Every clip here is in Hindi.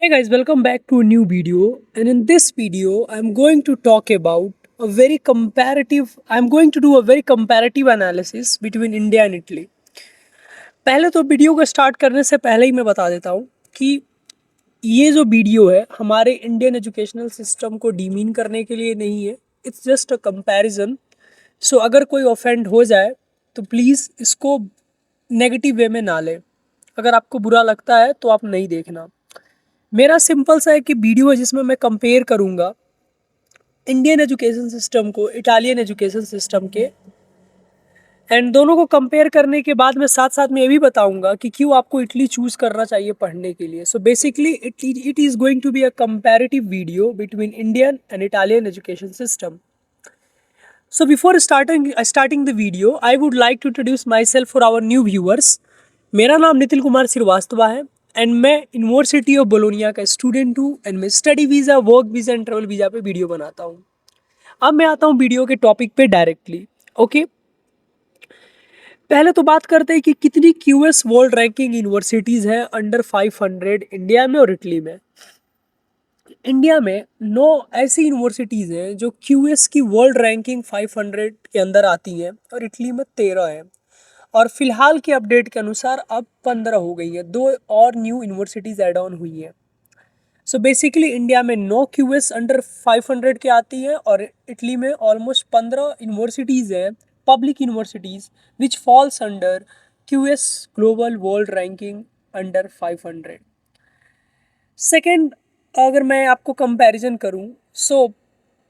Hey guys, welcome back to a new video. And in this video, I'm going to talk about I'm going to do a very comparative analysis between India and Italy. पहले तो वीडियो को स्टार्ट करने से पहले ही मैं बता देता हूँ कि ये जो वीडियो है हमारे इंडियन एजुकेशनल सिस्टम को डीमीन करने के लिए नहीं है। It's just a comparison. So अगर कोई ऑफेंड हो जाए तो प्लीज़ इसको नेगेटिव वे में ना लें। अगर आपको बुरा लगता है तो आप नहीं देखना। मेरा सिंपल सा है कि वीडियो है जिसमें मैं कंपेयर करूँगा इंडियन एजुकेशन सिस्टम को इटालियन एजुकेशन सिस्टम के। एंड दोनों को कंपेयर करने के बाद मैं साथ साथ में ये भी बताऊंगा कि क्यों आपको इटली चूज़ करना चाहिए पढ़ने के लिए। So basically it is going to be a comparative video between Indian and Italian education system. So before starting the video, I would like to introduce myself for our new viewers. मेरा नाम नितिन कुमार श्रीवास्तव है एंड मैं यूनिवर्सिटी ऑफ बोलोनिया का स्टूडेंट हूँ एंड मैं study visa, work visa and travel visa पे वीडियो बनाता हूँ। अब मैं आता हूँ वीडियो के टॉपिक पे डायरेक्टली। ओके, पहले तो बात करते हैं कि कितनी क्यूएस वर्ल्ड रैंकिंग यूनिवर्सिटीज़ हैं अंडर 500 इंडिया में और इटली में। इंडिया में 9 ऐसी यूनिवर्सिटीज़ हैं जो क्यूएस की वर्ल्ड रैंकिंग 500 के अंदर आती हैं और इटली में 13 हैं। और फिलहाल के अपडेट के अनुसार अब 15 हो गई है, 2 और न्यू यूनिवर्सिटीज़ ऐड ऑन हुई हैं। सो बेसिकली इंडिया में 9 क्यूएस अंडर 500 के आती हैं और इटली में ऑलमोस्ट 15 यूनिवर्सिटीज़ हैं, public universities which falls under QS global world ranking under 500। Second, अगर मैं आपको कंपैरिजन करूं,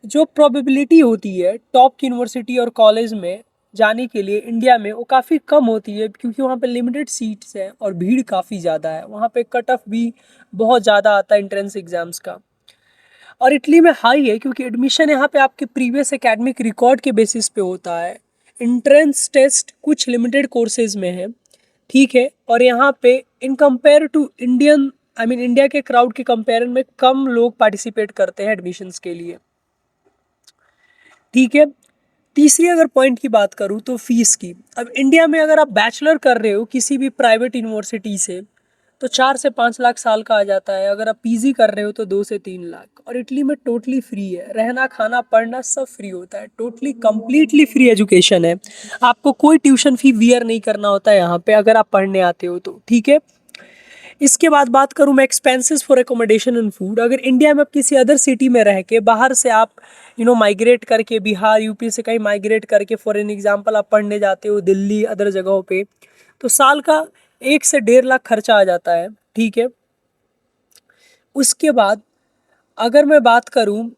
जो प्रोबेबिलिटी होती है टॉप यूनिवर्सिटी और कॉलेज में जाने के लिए इंडिया में वो काफ़ी कम होती है क्योंकि वहाँ पे लिमिटेड सीट्स हैं और भीड़ काफ़ी ज़्यादा है। वहाँ पे कट ऑफ भी बहुत ज़्यादा आता है एंट्रेंस एग्ज़ाम्स का। और इटली में हाई है क्योंकि एडमिशन यहाँ पे आपके प्रीवियस एकेडमिक रिकॉर्ड के बेसिस पे होता है। एंट्रेंस टेस्ट कुछ लिमिटेड कोर्सेज में है, ठीक है। और यहाँ पे इन कंपेयर टू इंडिया के क्राउड के कंपेयर में कम लोग पार्टिसिपेट करते हैं एडमिशन्स के लिए, ठीक है। तीसरी अगर पॉइंट की बात करूँ तो फीस की। अब इंडिया में अगर आप बैचलर कर रहे हो किसी भी प्राइवेट यूनिवर्सिटी से तो 4 से 5 लाख साल का आ जाता है। अगर आप पीजी कर रहे हो तो 2 से 3 लाख। और इटली में टोटली फ्री है, रहना खाना पढ़ना सब फ्री होता है, टोटली कम्प्लीटली फ्री एजुकेशन है। आपको कोई ट्यूशन फी वियर नहीं करना होता है यहाँ पे अगर आप पढ़ने आते हो तो, ठीक है। इसके बाद बात करूँ मैं expenses for accommodation and food. अगर इंडिया में आप किसी अदर सिटी में रह के बाहर से आप माइग्रेट करके बिहार यूपी से कहीं माइग्रेट करके फॉर एन एग्जांपल आप पढ़ने जाते हो दिल्ली अदर जगहों पे, तो साल का 1 से 1.5 लाख खर्चा आ जाता है, ठीक है। उसके बाद अगर मैं बात करूँ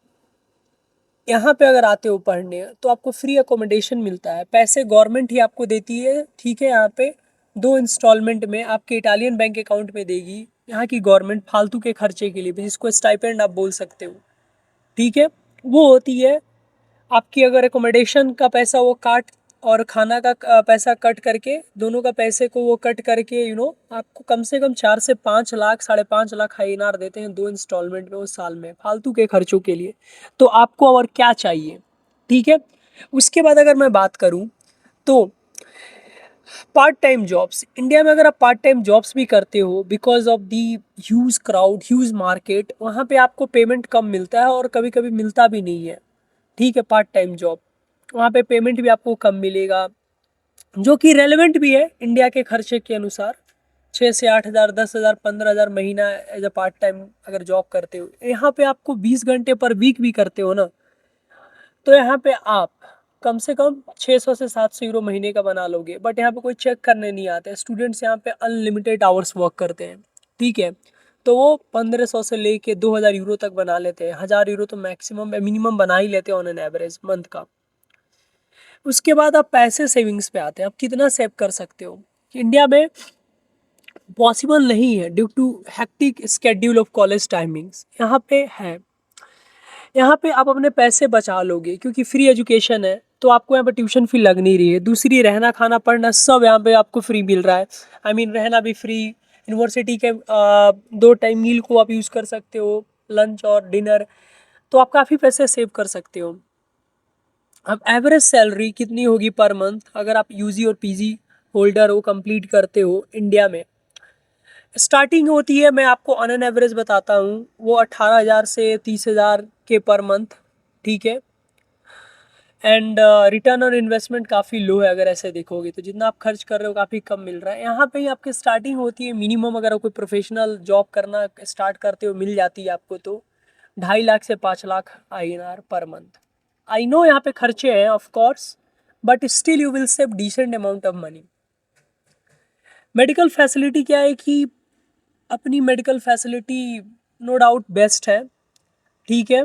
यहाँ पे अगर आते हो पढ़ने तो आपको फ्री अकोमोडेशन मिलता है, पैसे गवर्नमेंट ही आपको देती है, ठीक है। यहाँ पे 2 इंस्टॉलमेंट में आपके इटालियन बैंक अकाउंट में देगी यहाँ की गवर्नमेंट फालतू के खर्चे के लिए, जिसको स्टाइपेंड आप बोल सकते हो, ठीक है। वो होती है आपकी अगर एकोमोडेशन का पैसा वो काट और खाना का पैसा कट करके दोनों का पैसे को वो कट करके आपको कम से कम 4 से 5 लाख 5.5 लाख INR देते हैं 2 इंस्टॉलमेंट में उस साल में फालतू के खर्चों के लिए। तो आपको और क्या चाहिए, ठीक है। उसके बाद अगर मैं बात करूँ तो पार्ट टाइम जॉब्स। इंडिया में अगर आप पार्ट टाइम जॉब्स भी करते हो because of the huge crowd huge market, वहाँ पे आपको पेमेंट कम मिलता है और कभी कभी मिलता भी नहीं है, ठीक है। पार्ट टाइम जॉब वहाँ पे पेमेंट भी आपको कम मिलेगा जो कि रेलेवेंट भी है इंडिया के खर्चे के अनुसार। 6 से 8 हज़ार 10 हज़ार 15 हज़ार महीना एज अ पार्ट टाइम अगर जॉब करते हो। यहाँ पे आपको 20 घंटे पर वीक भी करते हो ना तो यहाँ पे आप कम से कम 600 से 700 यूरो महीने का बना लोगे। बट यहाँ पे कोई चेक करने नहीं आते, स्टूडेंट्स यहाँ पे अनलिमिटेड आवर्स वर्क करते हैं, ठीक है। तो वो 1500 से लेके 2000 यूरो तक बना लेते हैं। 1000 यूरो तो मैक्सिमम मिनिमम बना ही लेते हैं ऑन एन एवरेज मंथ का। उसके बाद आप पैसे सेविंग्स पे आते हैं, आप कितना सेव कर सकते हो। इंडिया में पॉसिबल नहीं है due to hectic schedule of college timings. यहाँ पे है, यहाँ पे आप अपने पैसे बचा लोगे क्योंकि फ्री एजुकेशन है तो आपको यहाँ पे ट्यूशन फी लग नहीं रही है। दूसरी, रहना खाना पढ़ना सब यहाँ पे आपको फ्री मिल रहा है। रहना भी फ्री, यूनिवर्सिटी के 2 टाइम मील को आप यूज़ कर सकते हो, लंच और डिनर। तो आप काफ़ी पैसे सेव कर सकते हो। अब एवरेज सैलरी कितनी होगी पर मंथ अगर आप यूजी और पीजी होल्डर हो, कंप्लीट करते हो इंडिया में। स्टार्टिंग होती है, मैं आपको ऑन एन एवरेज बताता हूँ, वो 18,000 से 30,000 के पर मंथ, ठीक है। एंड रिटर्न ऑन इन्वेस्टमेंट काफ़ी लो है, अगर ऐसे देखोगे तो जितना आप खर्च कर रहे हो काफ़ी कम मिल रहा है। यहाँ पे ही आपकी स्टार्टिंग होती है मिनिमम, अगर आप कोई प्रोफेशनल जॉब करना स्टार्ट करते हो मिल जाती है आपको तो 2.5 लाख से 5 lakh INR per month. I know यहाँ पे खर्चे हैं of course, but still you will save decent amount of money. Medical facility क्या है कि अपनी medical facility no doubt best है, ठीक है,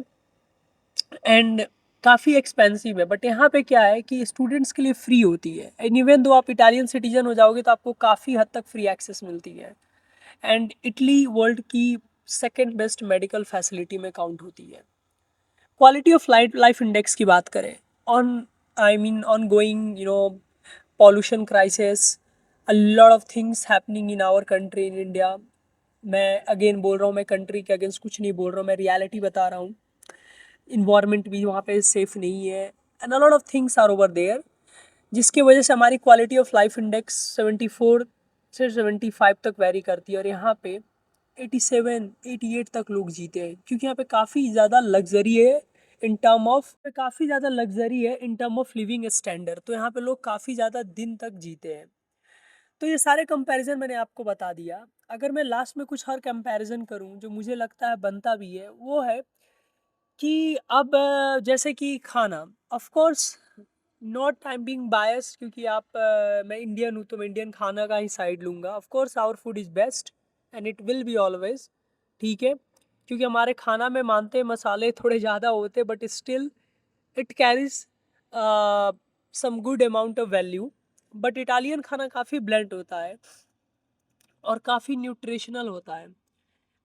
एंड काफ़ी एक्सपेंसिव है, बट यहाँ पे क्या है कि स्टूडेंट्स के लिए फ्री होती है। एंड इवन दो आप इटालियन सिटीजन हो जाओगे तो आपको काफ़ी हद तक फ्री एक्सेस मिलती है। एंड इटली वर्ल्ड की सेकेंड बेस्ट मेडिकल फैसिलिटी में काउंट होती है। क्वालिटी ऑफ लाइफ इंडेक्स की बात करें, on I mean on going pollution crisis, a lot of things happening in our country in India. मैं अगेन बोल रहा हूँ, मैं कंट्री के अगेंस्ट कुछ नहीं बोल रहा हूँ, मैं रियलिटी बता रहा हूँ। इन्वायरमेंट भी वहाँ पे सेफ नहीं है, and a lot of things are over there, जिसकी वजह से हमारी क्वालिटी ऑफ लाइफ इंडेक्स 74 से 75 तक वेरी करती है। और यहाँ पे 87 88 तक लोग जीते हैं, क्योंकि यहाँ पे काफ़ी ज़्यादा लग्जरी है in term of living standard. तो यहाँ पे लोग काफ़ी ज़्यादा दिन तक जीते हैं। तो ये सारे कंपैरिजन मैंने आपको बता दिया। अगर मैं लास्ट में कुछ हर कंपैरिजन करूँ जो मुझे लगता है बनता भी है, वो है कि अब जैसे कि खाना, of course not I am being biased, क्योंकि मैं इंडियन हूँ तो मैं इंडियन खाना का ही साइड लूँगा। Of course our food is best and it will be always, ठीक है, क्योंकि हमारे खाना में मानते हैं मसाले थोड़े ज़्यादा होते, but still it carries some good amount of value. But Italian खाना काफ़ी ब्लेंड होता है और काफ़ी न्यूट्रिशनल होता है।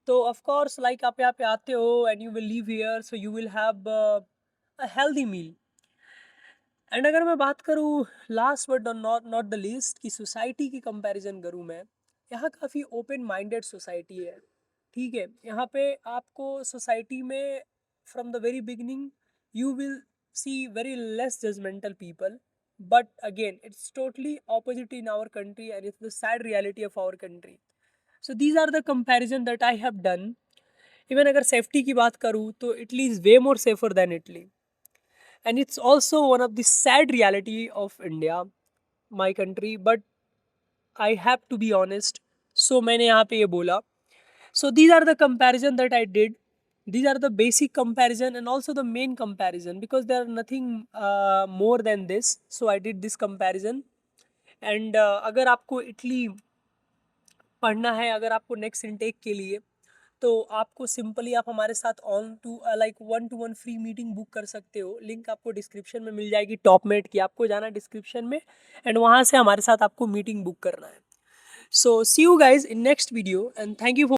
तो ऑफ कोर्स लाइक आप यहाँ पे आते हो and you will live here, so you will have a healthy meal. And अगर मैं बात करूँ last but not not the least की सोसाइटी की कंपैरिजन करूँ मैं, यहाँ काफ़ी ओपन माइंडेड सोसाइटी है, ठीक है। यहाँ पे आपको सोसाइटी में from the very beginning you will see very less judgemental people, but again it's totally opposite in our country and it's the sad reality of our country. So these are the comparison that I have done. Even अगर सेफ्टी की बात करूँ तो Italy is way more safer than Italy, and it's also one of the sad reality of India, my country, but I have to be honest, so मैंने यहाँ पे ये बोला। So these are the comparison that I did, these are the basic comparison and also the main comparison, because there are nothing more than this, so I did this comparison। and अगर आपको इटली पढ़ना है, अगर आपको नेक्स्ट इनटेक के लिए, तो आपको सिंपली आप हमारे साथ on to like 1-to-1 free meeting book कर सकते हो। लिंक आपको डिस्क्रिप्शन में मिल जाएगी, टॉपमेट की, आपको जाना डिस्क्रिप्शन में एंड वहाँ से हमारे साथ आपको मीटिंग बुक करना है। So see you guys in next video and thank you for